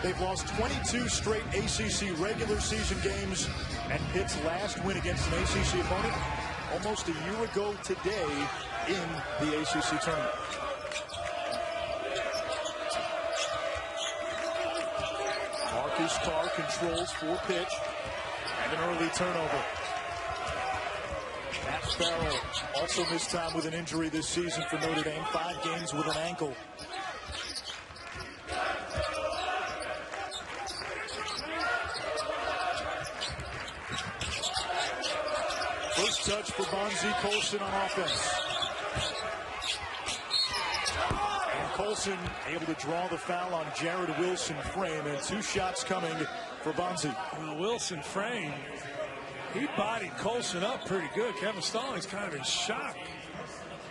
They've lost 22 straight ACC regular season games, and Pitt's last win against an ACC opponent almost a year ago today in the ACC tournament. Marcus Carr controls for Pitt, and an early turnover. Matt Farrell also missed time with an injury this season for Notre Dame, 5 games with an ankle. First touch for Bonzie Colson on offense. And Colson able to draw the foul on Jared Wilson Frame, and 2 shots coming for Bonzie. Well, Wilson Frame, he bodied Colson up pretty good. Kevin Stallings kind of in shock.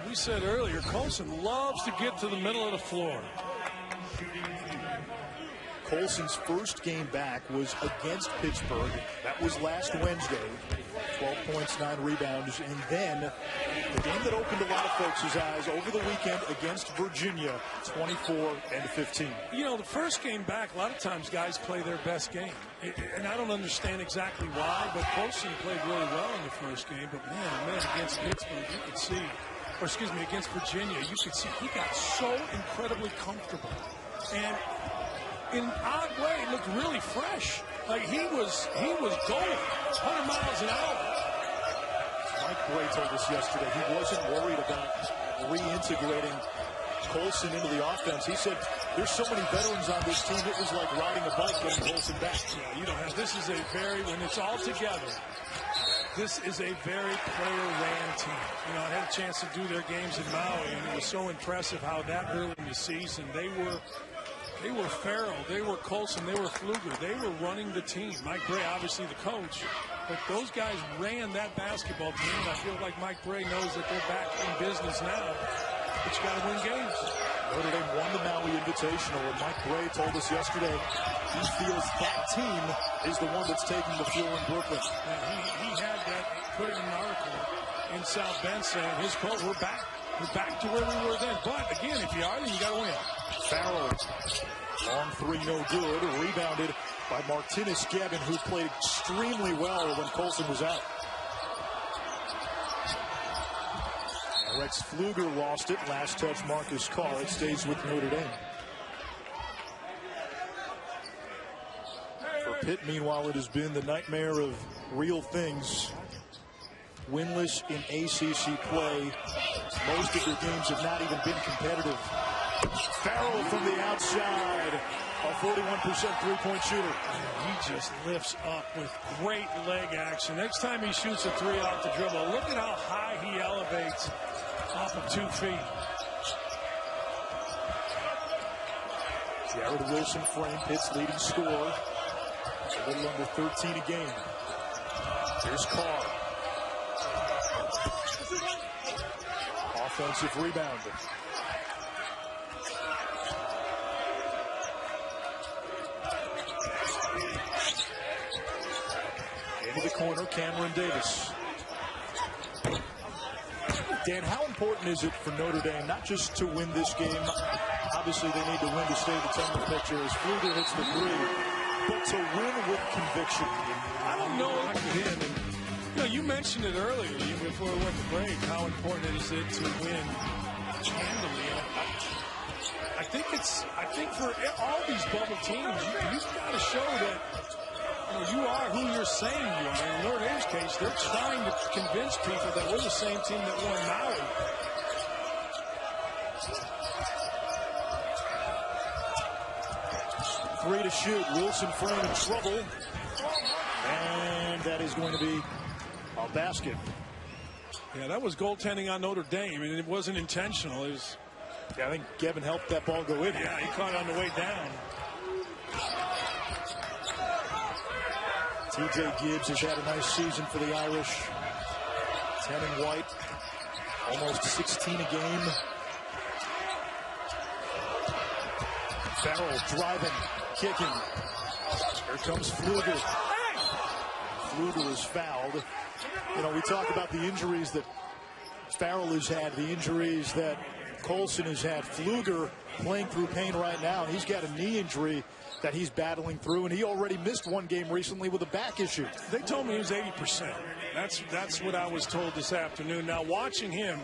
We said earlier, Colson loves to get to the middle of the floor. Colson's first game back was against Pittsburgh. That was last Wednesday. 12 points, 9 rebounds. And then the game that opened a lot of folks' eyes over the weekend against Virginia, 24-15. You know, the first game back, a lot of times guys play their best game. And I don't understand exactly why, but Colson played really well in the first game. But man, against Pittsburgh, you could see, or excuse me, against Virginia, you could see he got so incredibly comfortable. And in an odd way, it looked really fresh. Like he was going 100 miles an hour. Mike Bray told us yesterday he wasn't worried about reintegrating Colson into the offense. He said there's so many veterans on this team, it was like riding a bike getting Colson back. Yeah, you don't have, this is a very, when it's all together, this is a very player-ran team. You know, I had a chance to do their games in Maui, and it was so impressive how that early in the season they were Farrell, they were Colson, they were Pfluger. They were running the team. Mike Bray, obviously the coach, but those guys ran that basketball team. I feel like Mike Bray knows that they're back in business now, but you got to win games. Notre Dame won the Maui Invitational, and Mike Bray told us yesterday he feels that team is the one that's taking the floor in Brooklyn. Yeah, he had that, put it in an article in South Bend saying his coach, we're back. We're back to where we were then. But again, if you are, then you got to win. Farrell, long 3, no good. Rebounded by Martinez Gavin, who played extremely well when Colson was out. Rex Pfluger lost it. Last touch, Marcus Carr. It stays with Notre Dame. For Pitt, meanwhile, it has been the nightmare of real things. Winless in ACC play. Most of their games have not even been competitive. Farrell from the outside, a 41% three-point shooter. He just lifts up with great leg action. Next time he shoots a 3 off the dribble, look at how high he elevates off of 2 feet. Jared Wilson Frame, Pitt's leading scorer. A little under 13 a game. Here's Carr. Offensive rebound. Into the corner, Cameron Davis. Dan, how important is it for Notre Dame not just to win this game? Obviously, they need to win to stay in the tournament picture as Pfluger hits the 3, but to win with conviction. I don't know if I can hit him. You know, you mentioned it earlier, even before we went to break, how important is it to win handily. I think for all these bubble teams, you've got to show that you are who you're saying you are. In Notre Dame's case, they're trying to convince people that we're the same team that won Maui. Three to shoot. Wilson Frame in trouble. And that is going to be a basket. Yeah, that was goaltending on Notre Dame, and it wasn't intentional. It was. Yeah, I think Gavin helped that ball go in. Yeah, he caught it on the way down. TJ Gibbs has had a nice season for the Irish. 10 and white. Almost 16 a game. Farrell driving, kicking. Here comes Pfluger. Pfluger is fouled. You know, we talk about the injuries that Farrell has had, the injuries that Colson has had Pfluger playing through pain right now. He's got a knee injury that he's battling through, and he already missed one game recently with a back issue. They told me he was 80%. That's what I was told this afternoon. Now, watching him,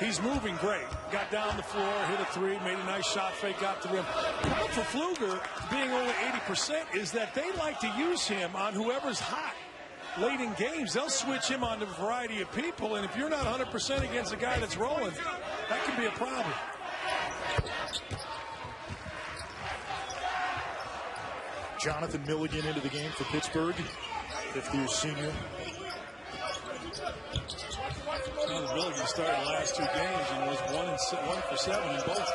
he's moving great. Got down the floor, hit a three, made a nice shot fake, got to the rim. The problem for Pfluger being only 80% is that they like to use him on whoever's hot. Late in games, they'll switch him on to a variety of people, and if you're not 100% against a guy that's rolling, that can be a problem. Jonathan Milligan into the game for Pittsburgh, fifth-year senior. Jonathan Milligan started the last two games and was 1 for 7 in both.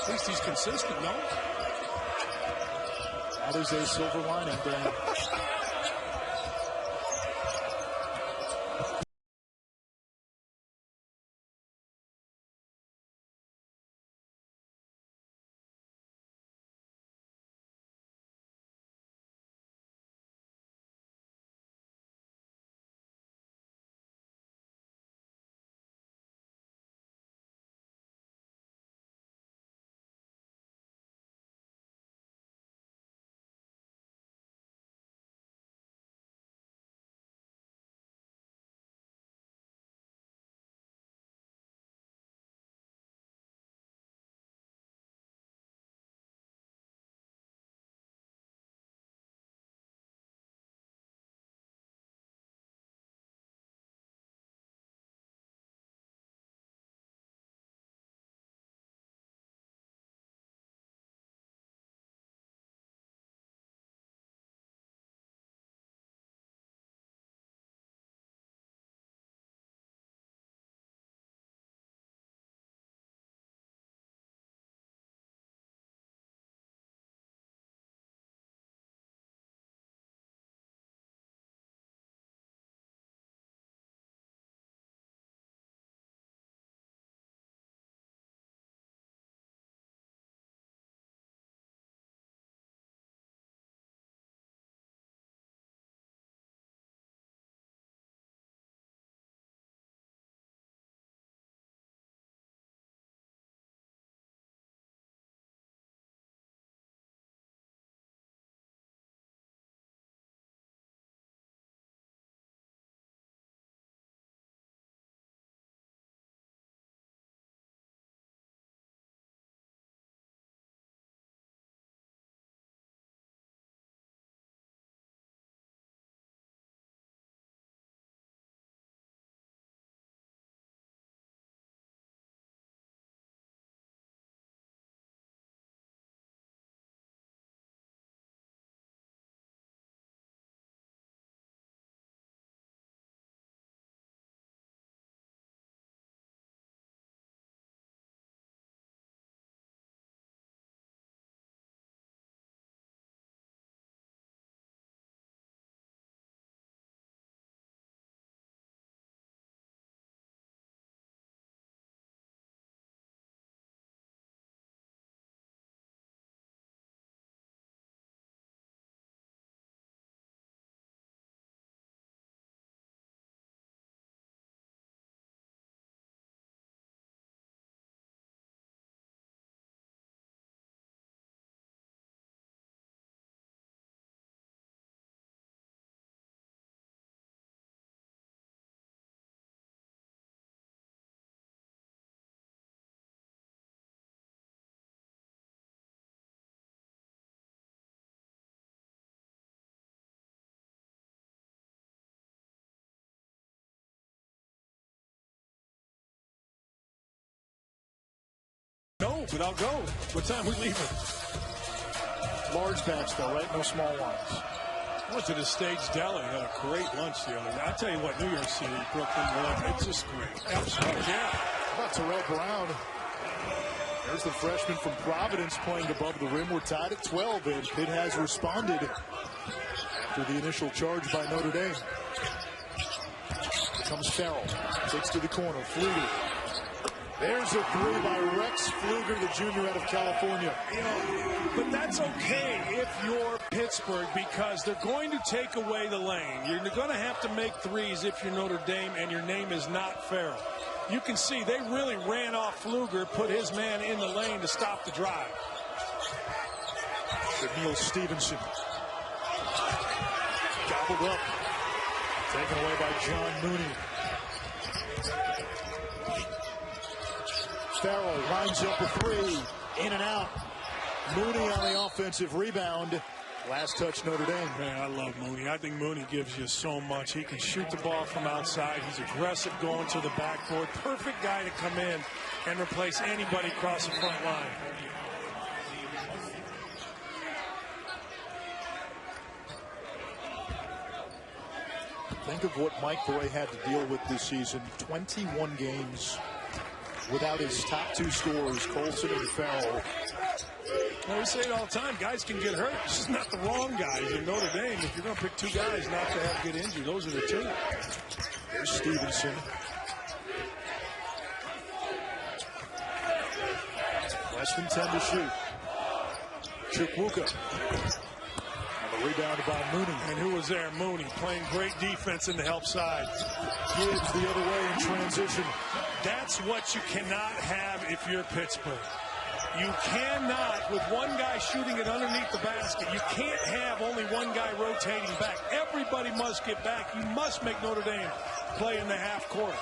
At least he's consistent, no? That is a silver lining, Dan. No, but I'll go. What time we leaving? Large batch, though, right? No small ones. I went to the Stage Deli and had a great lunch the other day. I tell you what, New York City, Brooklyn, it's just great. Absolutely, yeah. How about Terrell Brown? There's the freshman from Providence playing above the rim. We're tied at 12, and Pitt has responded after the initial charge by Notre Dame. Here comes Farrell. Takes to the corner. Pfluger. There's a three by Rex Pfluger, the junior out of California. You know, but that's okay if you're Pittsburgh, because they're going to take away the lane. You're going to have to make threes if you're Notre Dame and your name is not Farrell. You can see they really ran off Pfluger, put his man in the lane to stop the drive. Neil Stevenson. Gobbled up. Taken away by John Mooney. Farrell lines up a three. In and out. Mooney on the offensive rebound. Last touch, Notre Dame. Man, I love Mooney. I think Mooney gives you so much. He can shoot the ball from outside. He's aggressive going to the backboard. Perfect guy to come in and replace anybody across the front line. Think of what Mike Brey had to deal with this season. 21 games without his top two scorers, Colson and Farrell. Well, we say it all the time. Guys can get hurt. It's just not the wrong guys in Notre Dame. If you're going to pick two guys not to have get injured, those are the two. There's Stevenson. Less than 10 to shoot. Chukwuka. And the rebound by Mooney. And who was there? Mooney playing great defense in the help side. Gibbs the other way in transition. That's what you cannot have if you're Pittsburgh. You cannot, with one guy shooting it underneath the basket, you can't have only one guy rotating back. Everybody must get back. You must make Notre Dame play in the half court.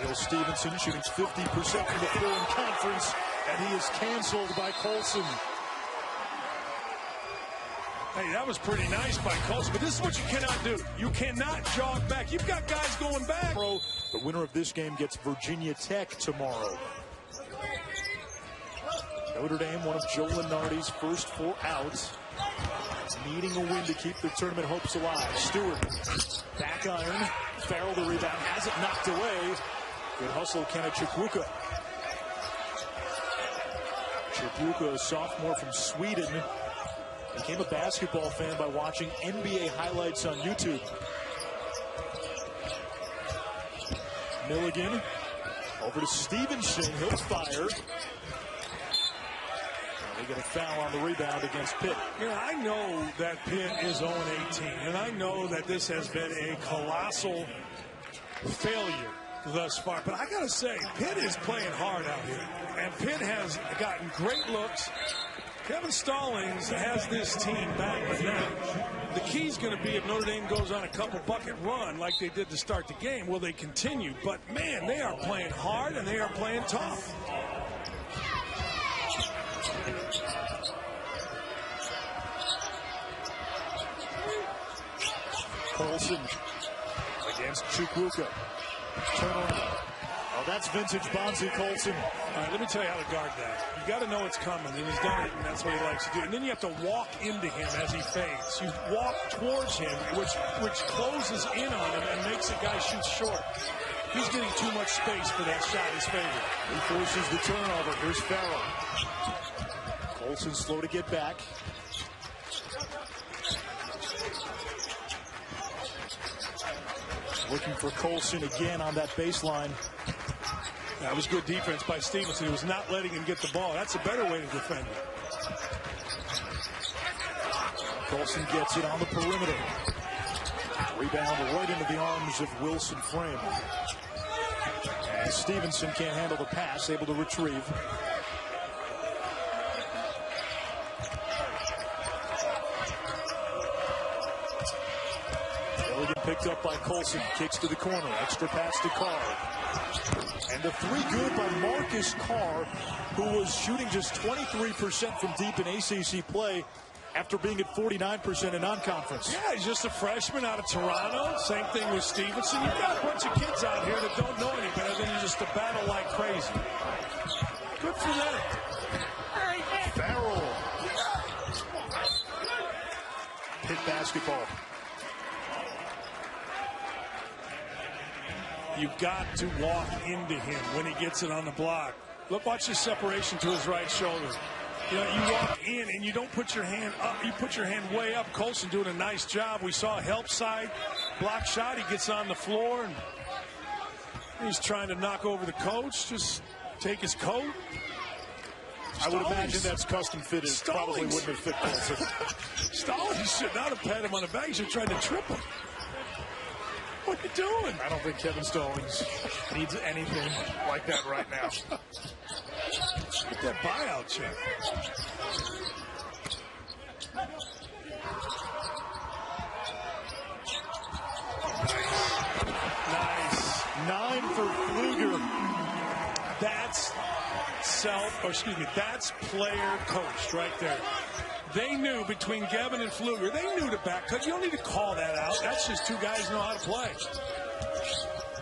Neil Stevenson shooting 50% from the floor in conference, and he is canceled by Colson. Hey, that was pretty nice by Colson, but this is what you cannot do. You cannot jog back. You've got guys going back. The winner of this game gets Virginia Tech tomorrow. Notre Dame, one of Joe Lunardi's first four outs, needing a win to keep their tournament hopes alive. Stewart, back iron. Farrell the rebound, has it knocked away. Good hustle, Kenneth Chukwuka. Chukwuka, a sophomore from Sweden, became a basketball fan by watching NBA highlights on YouTube. Milligan over to Stevenson. He'll fire. They get a foul on the rebound against Pitt. You know, I know that Pitt is 0-18, and I know that this has been a colossal failure thus far. But I got to say, Pitt is playing hard out here, and Pitt has gotten great looks. Kevin Stallings has this team back, but now the key's going to be if Notre Dame goes on a couple bucket run like they did to start the game, will they continue? But man, they are playing hard and they are playing tough. Colson against Chukwuka. Turnaround. Oh, that's vintage Bonzi Colson. All right, let me tell you how to guard that. You got to know it's coming, and he's done it, and that's what he likes to do. And then you have to walk into him as he fades. You walk towards him, which closes in on him and makes the guy shoot short. He's getting too much space for that shot his favorite. He forces the turnover. Here's Farrell. Colson slow to get back. Looking for Colson again on that baseline. That was good defense by Stevenson. He was not letting him get the ball. That's a better way to defend it. Colson gets it on the perimeter. Rebound right into the arms of Wilson Frame. And Stevenson can't handle the pass, able to retrieve. Milligan picked up by Colson, kicks to the corner, extra pass to Carr. And the three good by Marcus Carr, who was shooting just 23% from deep in ACC play after being at 49% in non-conference. Yeah, he's just a freshman out of Toronto. Same thing with Stevenson. You've got a bunch of kids out here that don't know any better than just to battle like crazy. Good for them. Farrell. Pitt basketball. You've got to walk into him when he gets it on the block. Look, watch his separation to his right shoulder. You know, you walk in and you don't put your hand up. You put your hand way up. Colson doing a nice job. We saw a help side block shot. He gets on the floor and he's trying to knock over the coach. Just take his coat. I would imagine that's custom fitted. Probably wouldn't have fit Colson. Stallings should not have pat him on the back. He should have tried to trip him. What are you doing? I don't think Kevin Stallings needs anything like that right now. Get that buyout check. Nice. 9 for Pfluger. That's that's player coached right there. They knew between Gavin and Pfluger, they knew to back cut. You don't need to call that out. That's just two guys who know how to play.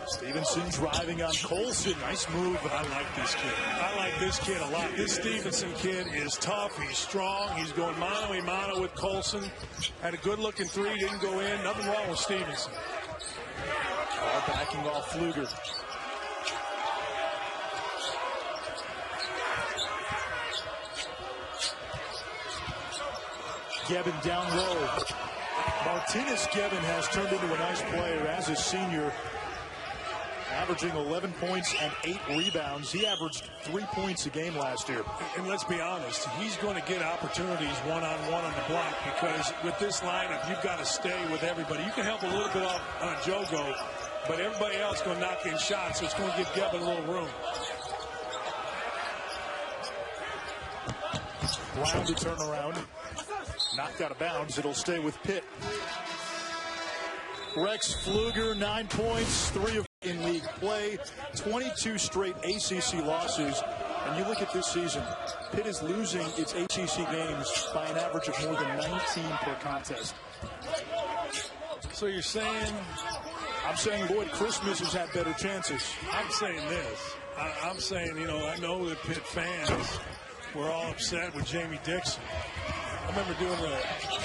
Stevenson driving on Colson. Nice move. I like this kid. I like this kid a lot. This Stevenson kid is tough. He's strong. He's going mano-a-mano with Colson. Had a good-looking three. Didn't go in. Nothing wrong with Stevenson. Backing off Pfluger. Gevin down low. Martinez Gevin has turned into a nice player as a senior, averaging 11 points and 8 rebounds. He averaged 3 points a game last year. And let's be honest, he's going to get opportunities one-on-one on the block, because with this lineup, you've got to stay with everybody. You can help a little bit off Jogo, but everybody else going to knock in shots, so it's going to give Gevin a little room. Brown to turn around. Knocked out of bounds. It'll stay with Pitt. Rex Pfluger, 9 points, 3 of in league play, 22 straight ACC losses. And you look at this season, Pitt is losing its ACC games by an average of more than 19 per contest. So you're saying? I'm saying Lloyd Christmas has had better chances. I'm saying this. I'm saying, I know that Pitt fans were all upset with Jamie Dixon. I remember doing the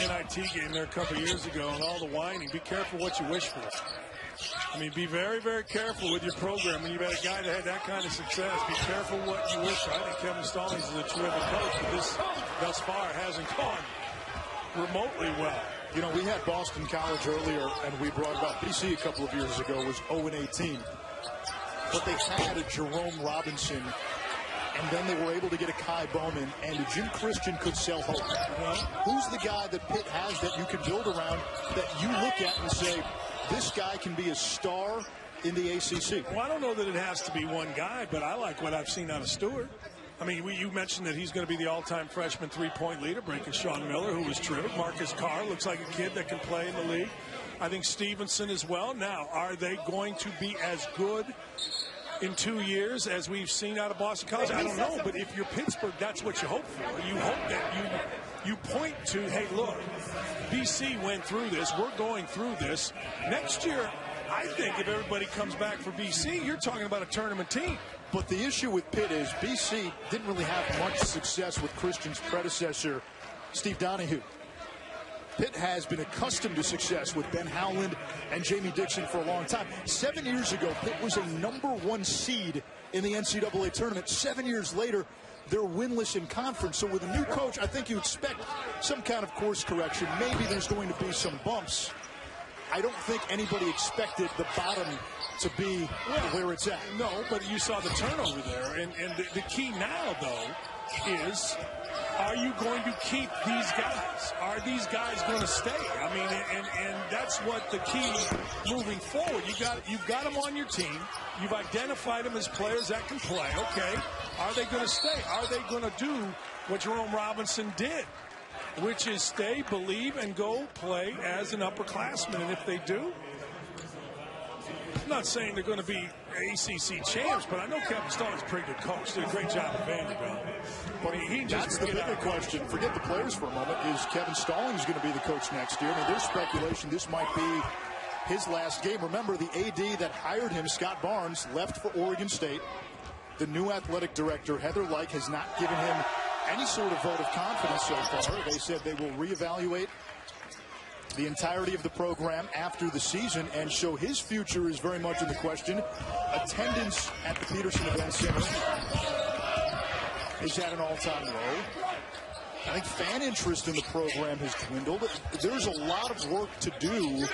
NIT game there a couple years ago, and all the whining. Be careful what you wish for. I mean, be very, very careful with your program. When you've had a guy that had that kind of success, be careful what you wish for. I think Kevin Stallings is a terrific coach, but this, thus far, hasn't gone remotely well. We had Boston College earlier, and we brought up BC a couple of years ago, was 0-18. But they had a Jerome Robinson, and then they were able to get a Kai Bowman, and Jim Christian could sell hope. Who's the guy that Pitt has that you can build around, that you look at and say, this guy can be a star in the ACC? Well, I don't know that it has to be one guy, but I like what I've seen out of Stewart. I mean, you mentioned that he's going to be the all-time freshman three-point leader, breaking Sean Miller, who was terrific. Marcus Carr looks like a kid that can play in the league. I think Stevenson as well. Now, are they going to be as good in 2 years as we've seen out of Boston College? I don't know, but if you're Pittsburgh, that's what you hope for. You hope that you point to, hey, look, BC went through this. We're going through this. Next year, I think if everybody comes back for BC, you're talking about a tournament team. But the issue with Pitt is BC didn't really have much success with Christian's predecessor, Steve Donahue. Pitt has been accustomed to success with Ben Howland and Jamie Dixon for a long time. 7 years ago, Pitt was a #1 seed in the NCAA tournament. 7 years later, they're winless in conference. So with a new coach, I think you expect some kind of course correction. Maybe there's going to be some bumps. I don't think anybody expected the bottom to be where it's at. No, but you saw the turnover there. And the key now, though, is, are you going to keep these guys? Are these guys going to stay? I mean, and that's what the key moving forward. You've got them on your team. You've identified them as players that can play. Okay, are they going to stay? Are they going to do what Jerome Robinson did, which is stay, believe, and go play as an upperclassman? And if they do, I'm not saying they're going to be ACC champs, but I know Kevin Stallings is a pretty good coach. Did a great job at Vanderbilt. But that's the bigger question. Forget the players for a moment. Is Kevin Stallings going to be the coach next year? I mean, there's speculation this might be his last game. Remember, the AD that hired him, Scott Barnes, left for Oregon State. The new athletic director, Heather Lyke, has not given him any sort of vote of confidence so far. They said they will reevaluate the entirety of the program after the season, and so his future is very much in the question. Attendance at the Peterson Event Center is at an all-time low. I think fan interest in the program has dwindled. There's a lot of work to do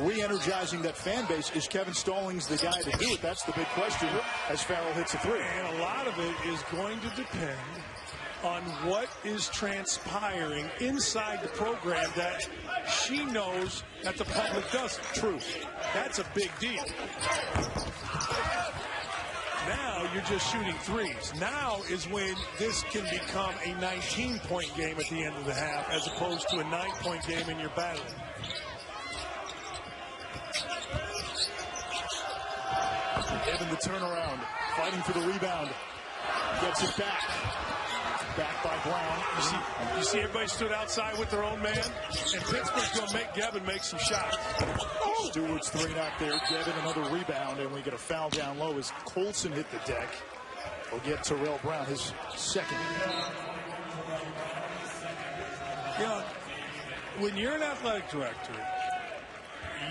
re-energizing that fan base. Is Kevin Stallings the guy to do it? That's the big question as Farrell hits a three. And a lot of it is going to depend on what is transpiring inside the program that she knows that the public doesn't. True. That's a big deal. Now you're just shooting threes. Now is when this can become a 19-point game at the end of the half as opposed to a 9-point game in your battle. Given the turnaround, fighting for the rebound, gets it back. Back by Brown. You see everybody stood outside with their own man, and Pittsburgh's going to make Gavin make some shots. Stewart's three not there. Gavin another rebound, and we get a foul down low as Colson hit the deck. We'll get Terrell Brown his second. You know, when you're an athletic director,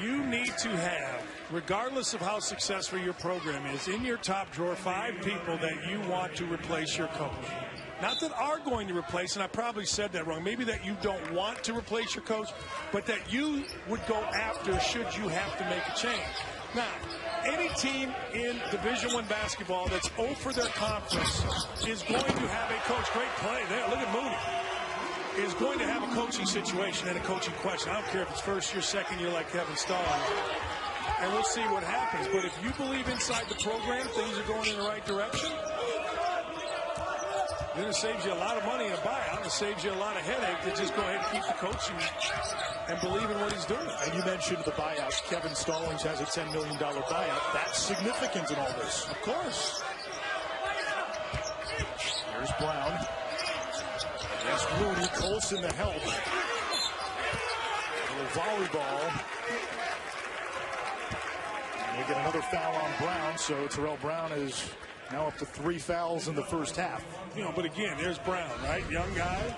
you need to have, regardless of how successful your program is, in your top drawer 5 people that you want to replace your coach. Not that are going to replace, and I probably said that wrong, maybe that you don't want to replace your coach, but that you would go after should you have to make a change. Now, any team in Division I basketball that's 0 for their conference is going to have a coach. Great play there. Look at Mooney. Is going to have a coaching situation and a coaching question. I don't care if it's first year, second year like Kevin Stallings. And we'll see what happens. But if you believe inside the program things are going in the right direction, then it saves you a lot of money in a buyout. It saves you a lot of headache to just go ahead and keep the coaching and believe in what he's doing. And you mentioned the buyout. Kevin Stallings has a $10 million buyout. That's significant in all this. Of course. Here's Brown. Against Mooney. Colson to help. A little volleyball. And we get another foul on Brown, so Terrell Brown is now up to 3 fouls in the first half. You know, but again, there's Brown, right? Young guy,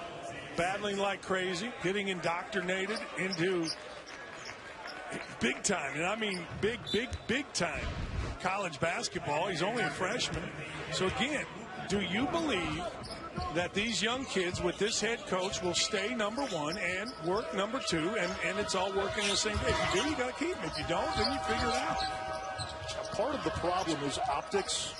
battling like crazy, getting indoctrinated into big time. And I mean big time college basketball. He's only a freshman. So again, do you believe that these young kids with this head coach will stay number 1 and work number 2, and it's all working the same way? If you do, you got to keep them. If you don't, then you figure it out. Part of the problem is optics.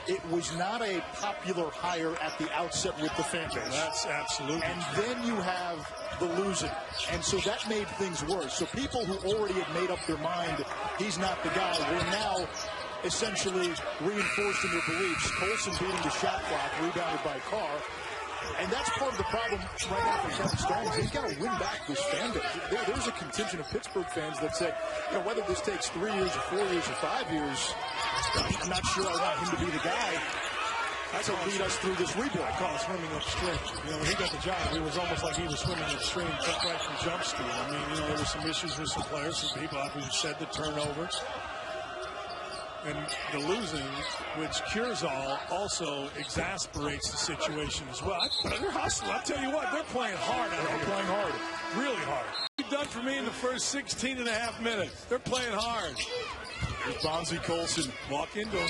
It was not a popular hire at the outset with the fan base. That's absolutely. And then you have the losing. And so that made things worse. So people who already had made up their mind, he's not the guy, were now essentially reinforced in their beliefs. Colson beating the shot clock, rebounded by Carr. And that's part of the problem right now for Kevin Stallings. He's got to win back this fan base. There's a contingent of Pittsburgh fans that say, you know, whether this takes 3 years or 4 years or 5 years, I'm not sure I want him to be the guy to lead us through this rebuild. I call it swimming upstream. You know, when he got the job, it was almost like he was swimming upstream, just right from jump street. I mean, you know, there were some issues with some players, some people, who said the turnovers. And the losing, which cures all, also exasperates the situation as well. They're hustling. I'll tell you what, they're playing hard. They're playing hard. Really hard. You've done for me in the first 16 and a half minutes. They're playing hard. Here's Bonzie Colson. Walk into him.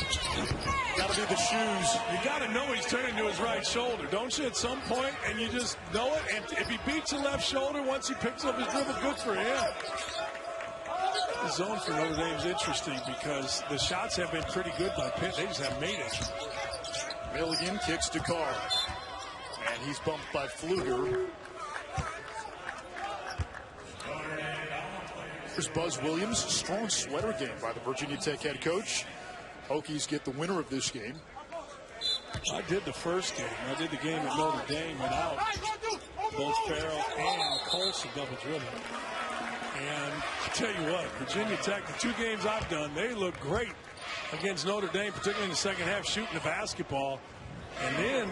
Got to be the shoes. You got to know he's turning to his right shoulder, don't you, at some point? And you just know it. And if he beats the left shoulder, once he picks up his dribble, good for him. The zone for Notre Dame is interesting because the shots have been pretty good by Pitt. They just haven't made it. Milligan kicks to Carr. And he's bumped by Pfluger. Here's Buzz Williams. Strong sweater game by the Virginia Tech head coach. Hokies get the winner of this game. I did the first game. I did the game at Notre Dame without both Farrell and Colson double dribbling. And I tell you what, Virginia Tech, the 2 games I've done, they look great against Notre Dame, particularly in the second half, shooting the basketball. And then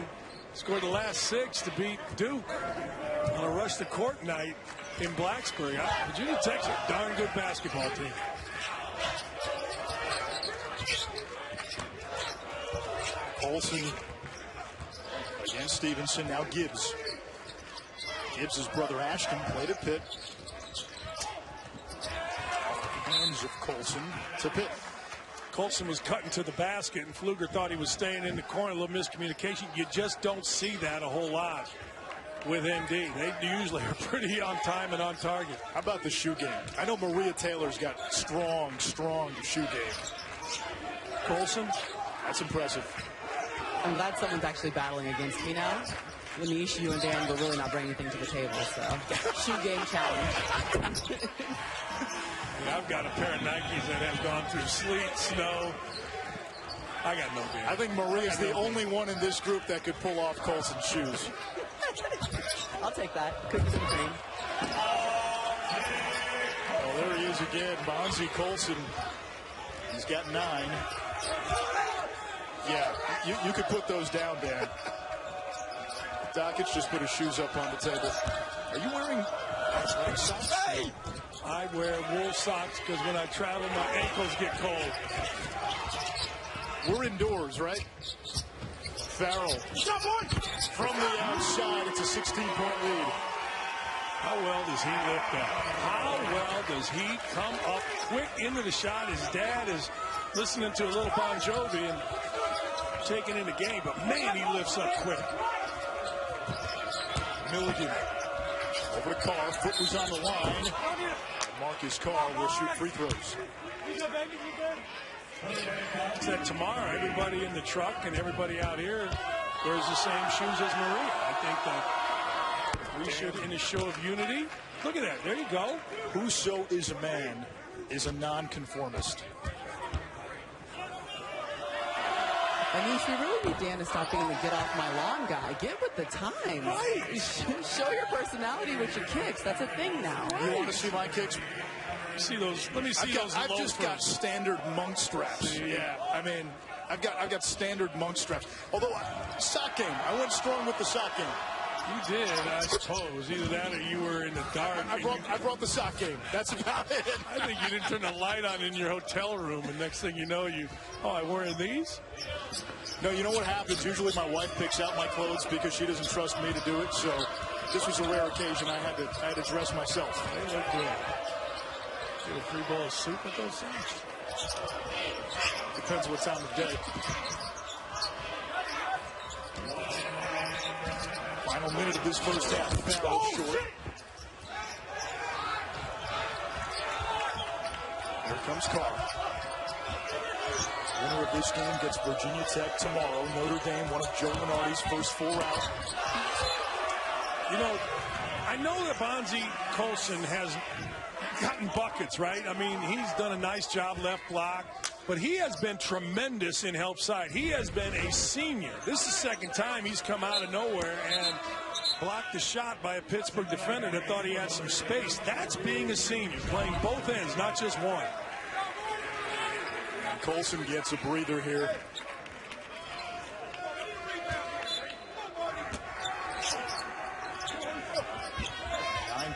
scored the last 6 to beat Duke on a rush the court night in Blacksburg. Virginia Tech's a darn good basketball team. Colson against Stevenson. Now Gibbs. Gibbs' brother Ashton played at Pitt. Hands of Colson to Pitt. Colson was cutting to the basket, and Pfluger thought he was staying in the corner. A little miscommunication. You just don't see that a whole lot. with MD. They usually are pretty on time and on target. How about the shoe game? I know Maria Taylor's got strong shoe game. Colson, that's impressive. I'm glad someone's actually battling against me now. Manish, you and Dan will really not bring anything to the table, so shoe game challenge. Yeah, I've got a pair of Nikes that have gone through sleet, snow. I got no game. I think Maria's the only one in this group that could pull off Colson's shoes. I'll take that. Cookies and cream. Well, there he is again. Bonzie Colson. He's got 9. Yeah, you could put those down, Dan. Dockich just put his shoes up on the table. Are you wearing athletic socks? Hey! I wear wool socks because when I travel, my ankles get cold. We're indoors, right? Farrell from the outside. It's a 16-point lead. How well does he lift up? How well does he come up quick into the shot? His dad is listening to a little Bon Jovi and taking in the game, but man, he lifts up quick. Milligan over to Carr. Foot was on the line. Marcus Carr will shoot free throws. Said tomorrow, everybody in the truck and everybody out here wears the same shoes as Maria. I think that we should, in a show of unity. Look at that. There you go. Whoso is a man is a nonconformist. Manish, we really need Dan to stop being the get off my lawn guy. Get with the times. Right. Show your personality with your kicks. That's a thing now. You want to see my kicks? See those? Let me see those. I've just got standard monk straps. Yeah. I mean, I've got standard monk straps. Although sock game, I went strong with the sock game. You did, I suppose. Either that or you were in the dark. I brought the sock game. That's about it. I think you didn't turn the light on in your hotel room, and next thing you know, I'm wearing these? No, you know what happens? Usually my wife picks out my clothes because she doesn't trust me to do it. So this was a rare occasion. I had to dress myself. They look good. Get a free bowl of soup with those things? Depends what time of day. Final minute of this first half. Farrell short. Here comes Carr. Winner of this game gets Virginia Tech tomorrow. Notre Dame, one of Joe Lunardi's first 4 out. You know, I know that Bonzie Colson has gotten buckets, right? I mean, he's done a nice job left block, but he has been tremendous in help side. He has been a senior. This is the second time he's come out of nowhere and blocked the shot by a Pittsburgh defender that thought he had some space. That's being a senior, playing both ends, not just one. Colson gets a breather here.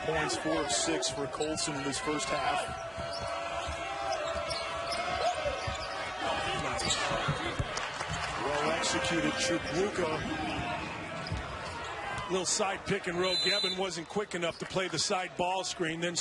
Points, 4 of 6 for Colson in this first half. Well executed, Chubluka. Little side pick and roll. Gavin wasn't quick enough to play the side ball screen, then